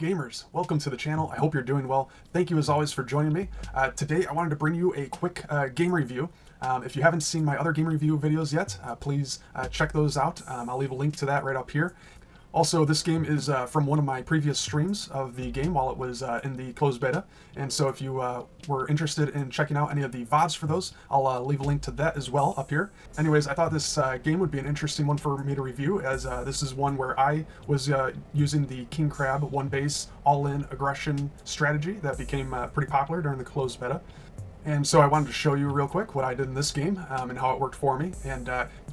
Gamers, welcome to the channel. I hope you're doing well. Thank you as always for joining me. Today I wanted to bring you a quick game review. If you haven't seen my other game review videos yet, please check those out. I'll leave a link to that right up here. Also, this game is from one of my previous streams of the game while it was in the closed beta. And so if you were interested in checking out any of the VODs for those, I'll leave a link to that as well up here. Anyways, I thought this game would be an interesting one for me to review, as this is one where I was using the King Crab one base all-in aggression strategy that became pretty popular during the closed beta. And so I wanted to show you real quick what I did in this game and how it worked for me. And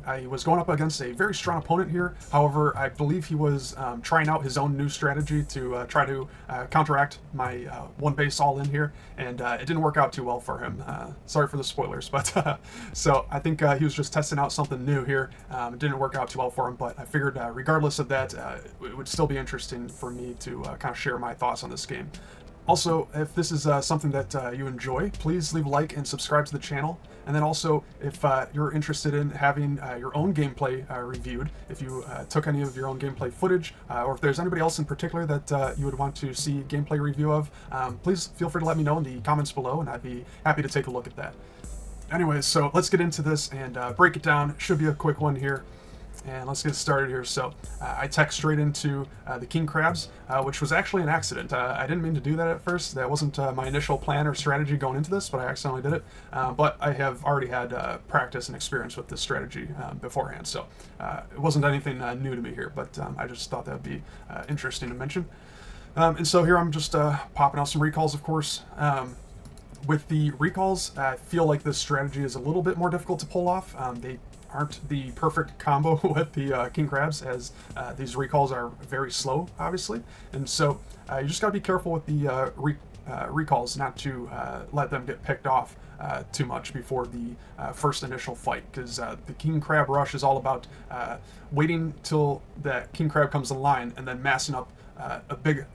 I was going up against a very strong opponent here. However, I believe he was trying out his own new strategy to try to counteract my one base all in here. And it didn't work out too well for him. Sorry for the spoilers, but so I think he was just testing out something new here. It didn't work out too well for him, but I figured regardless of that, it would still be interesting for me to kind of share my thoughts on this game. Also, if this is something that you enjoy, please leave a like and subscribe to the channel. And then also, if you're interested in having your own gameplay reviewed, if you took any of your own gameplay footage, or if there's anybody else in particular that you would want to see gameplay review of, please feel free to let me know in the comments below, and I'd be happy to take a look at that. Anyways, so let's get into this and break it down. Should be a quick one here. And let's get started here. So I tech straight into the King Crabs, which was actually an accident. I didn't mean to do that at first. That wasn't my initial plan or strategy going into this, but I accidentally did it. But I have already had practice and experience with this strategy beforehand, so it wasn't anything new to me here, but I just thought that would be interesting to mention. And so here I'm just popping out some recalls, of course. With the recalls, I feel like this strategy is a little bit more difficult to pull off. They aren't the perfect combo with the King Crabs, as these recalls are very slow, obviously. And so you just got to be careful with the recalls, not to let them get picked off too much before the first initial fight, because the King Crab rush is all about waiting till that King Crab comes in line and then massing up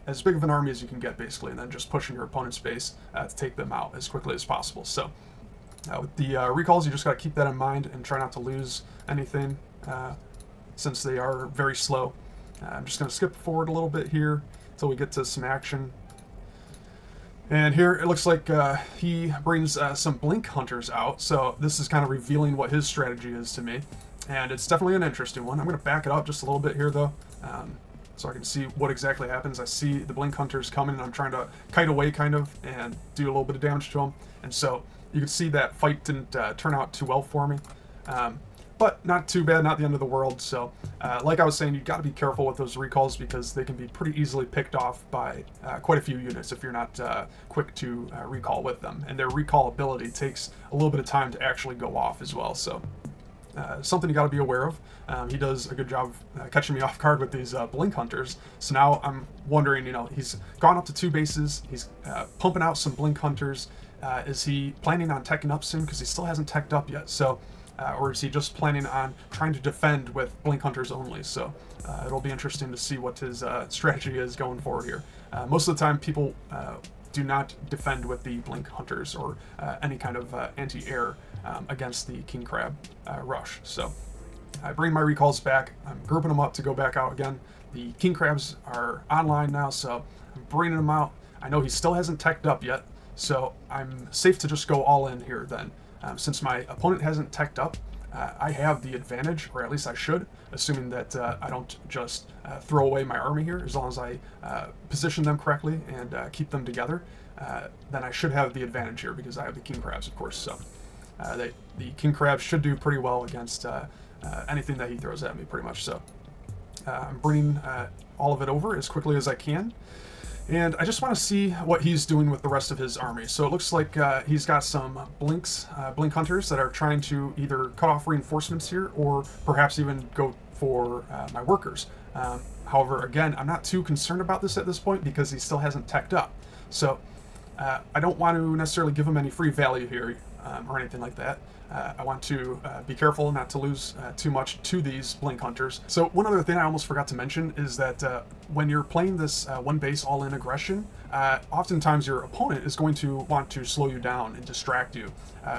as big of an army as you can get, basically, and then just pushing your opponent's base to take them out as quickly as possible. So with the recalls, you just got to keep that in mind and try not to lose anything since they are very slow. I'm just going to skip forward a little bit here until we get to some action. And here it looks like he brings some Blink Hunters out, so this is kind of revealing what his strategy is to me. And it's definitely an interesting one. I'm going to back it up just a little bit here, though, so I can see what exactly happens. I see the Blink Hunters coming, and I'm trying to kite away, kind of, and do a little bit of damage to them. And so you can see that fight didn't turn out too well for me, but not too bad, not the end of the world. So like I was saying, you've got to be careful with those recalls, because they can be pretty easily picked off by quite a few units if you're not quick to recall with them. And their recall ability takes a little bit of time to actually go off as well. So something you got to be aware of. He does a good job of catching me off guard with these Blink Hunters. So now I'm wondering, he's gone up to 2 bases. He's pumping out some Blink Hunters. Is he planning on teching up soon, because he still hasn't teched up yet? So, or is he just planning on trying to defend with Blink Hunters only? So it'll be interesting to see what his strategy is going forward here. Most of the time, people do not defend with the Blink Hunters or any kind of anti-air against the King Crab rush. So I bring my recalls back. I'm grouping them up to go back out again. The King Crabs are online now, so I'm bringing them out. I know he still hasn't teched up yet, so I'm safe to just go all in here then. Since my opponent hasn't teched up, I have the advantage, or at least I should, assuming that I don't just throw away my army here. As long as I position them correctly and keep them together, then I should have the advantage here, because I have the King Crabs, of course. So the King Crabs should do pretty well against anything that he throws at me, pretty much. So I'm bringing all of it over as quickly as I can. And I just want to see what he's doing with the rest of his army. So it looks like he's got some Blink Hunters that are trying to either cut off reinforcements here, or perhaps even go for my workers. However, again, I'm not too concerned about this at this point, because he still hasn't teched up. So I don't want to necessarily give him any free value here. or anything like that. I want to be careful not to lose too much to these blink hunters. So one other thing I almost forgot to mention is that when you're playing this one base all-in aggression, oftentimes your opponent is going to want to slow you down and distract you.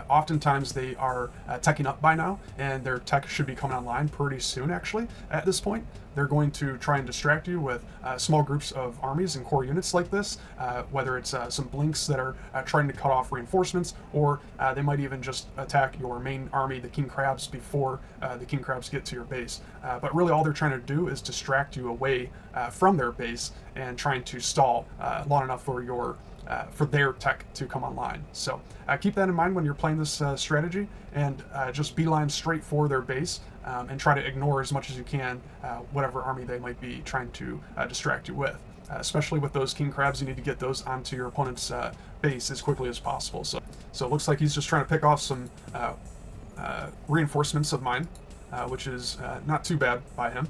Oftentimes they are teching up by now, and their tech should be coming online pretty soon actually at this point. They're going to try and distract you with small groups of armies and core units like this, whether it's some blinks that are trying to cut off reinforcements, or they might even just attack your main army, the king crabs, before the king crabs get to your base. But really all they're trying to do is distract you away from their base and trying to stall long enough for their tech to come online. So keep that in mind when you're playing this strategy, and just beeline straight for their base, and try to ignore as much as you can whatever army they might be trying to distract you with. Especially with those king crabs, you need to get those onto your opponent's base as quickly as possible. So it looks like he's just trying to pick off some reinforcements of mine, which is not too bad by him.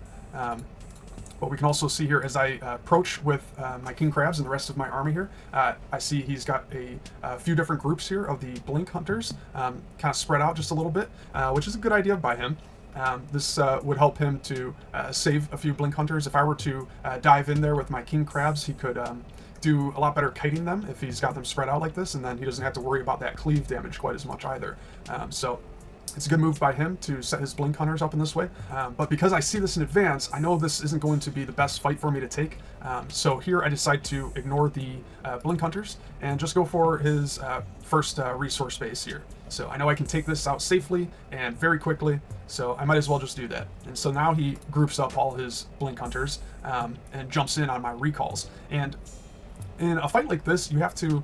But we can also see here as I approach with my king crabs and the rest of my army here, I see he's got a few different groups here of the blink hunters, kind of spread out just a little bit, which is a good idea by him. This would help him to save a few blink hunters. If I were to dive in there with my king crabs, he could do a lot better kiting them if he's got them spread out like this, and then he doesn't have to worry about that cleave damage quite as much either. So it's a good move by him to set his blink hunters up in this way. But because I see this in advance, I know this isn't going to be the best fight for me to take. So here I decide to ignore the blink hunters and just go for his first resource base here. So I know I can take this out safely and very quickly, so I might as well just do that. And so now he groups up all his blink hunters and jumps in on my recalls. And in a fight like this, you have to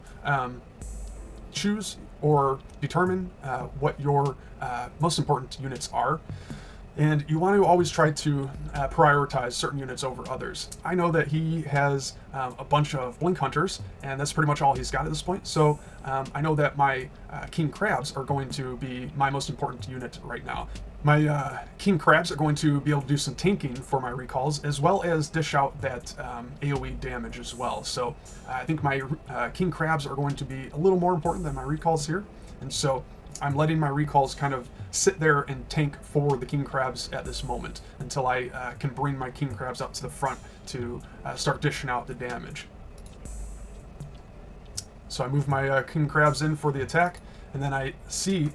choose or determine what your most important units are. And you want to always try to prioritize certain units over others. I know that he has a bunch of blink hunters, and that's pretty much all he's got at this point. So I know that my king crabs are going to be my most important unit right now. My king crabs are going to be able to do some tanking for my recalls, as well as dish out that AoE damage as well. So I think my king crabs are going to be a little more important than my recalls here. And so I'm letting my recalls kind of sit there and tank for the king crabs at this moment until I can bring my king crabs up to the front to start dishing out the damage. So I move my king crabs in for the attack, and then I see,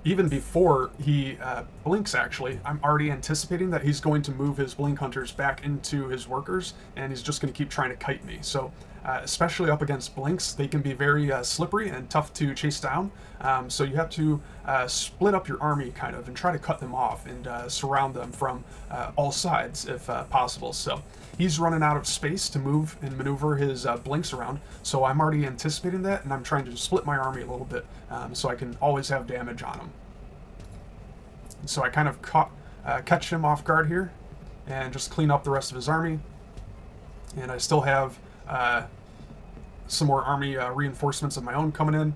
even before he blinks actually, I'm already anticipating that he's going to move his blink hunters back into his workers, and he's just going to keep trying to kite me. So especially up against blinks, they can be very slippery and tough to chase down. So you have to split up your army kind of and try to cut them off and surround them from all sides if possible. So he's running out of space to move and maneuver his blinks around. So I'm already anticipating that, and I'm trying to split my army a little bit so I can always have damage on him. And so I kind of catch him off guard here and just clean up the rest of his army. And I still have some more army reinforcements of my own coming in.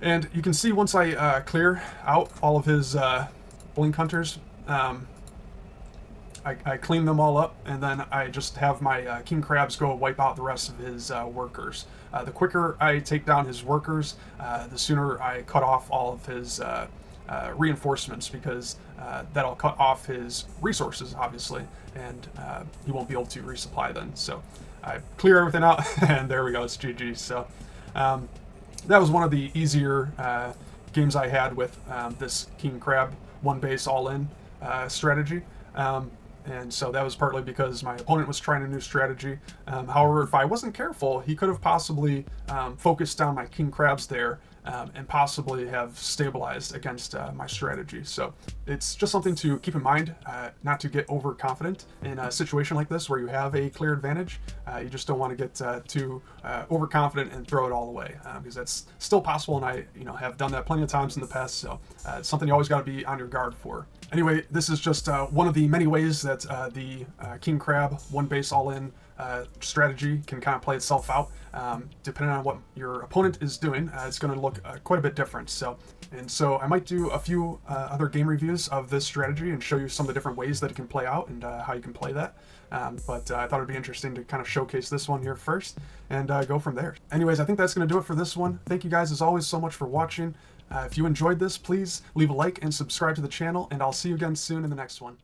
And you can see once I clear out all of his blink hunters, I clean them all up, and then I just have my king crabs go wipe out the rest of his workers. The quicker I take down his workers, the sooner I cut off all of his reinforcements, because that'll cut off his resources, obviously, and he won't be able to resupply then. So I clear everything out, and there we go, it's GG. So that was one of the easier games I had with this king crab one base all-in strategy. And so that was partly because my opponent was trying a new strategy. However, if I wasn't careful, he could have possibly focused down my king crabs there and possibly have stabilized against my strategy. So it's just something to keep in mind, not to get overconfident in a situation like this where you have a clear advantage. You just don't want to get too overconfident and throw it all away, because that's still possible, and I have done that plenty of times in the past. So it's something you always got to be on your guard for. Anyway, this is just one of the many ways that the king crab one base all-in strategy can kind of play itself out. Depending on what your opponent is doing, it's going to look quite a bit different. So I might do a few other game reviews of this strategy and show you some of the different ways that it can play out and how you can play that. But I thought it'd be interesting to kind of showcase this one here first and go from there. Anyways, I think that's going to do it for this one. Thank you guys as always so much for watching. If you enjoyed this, please leave a like and subscribe to the channel, and I'll see you again soon in the next one.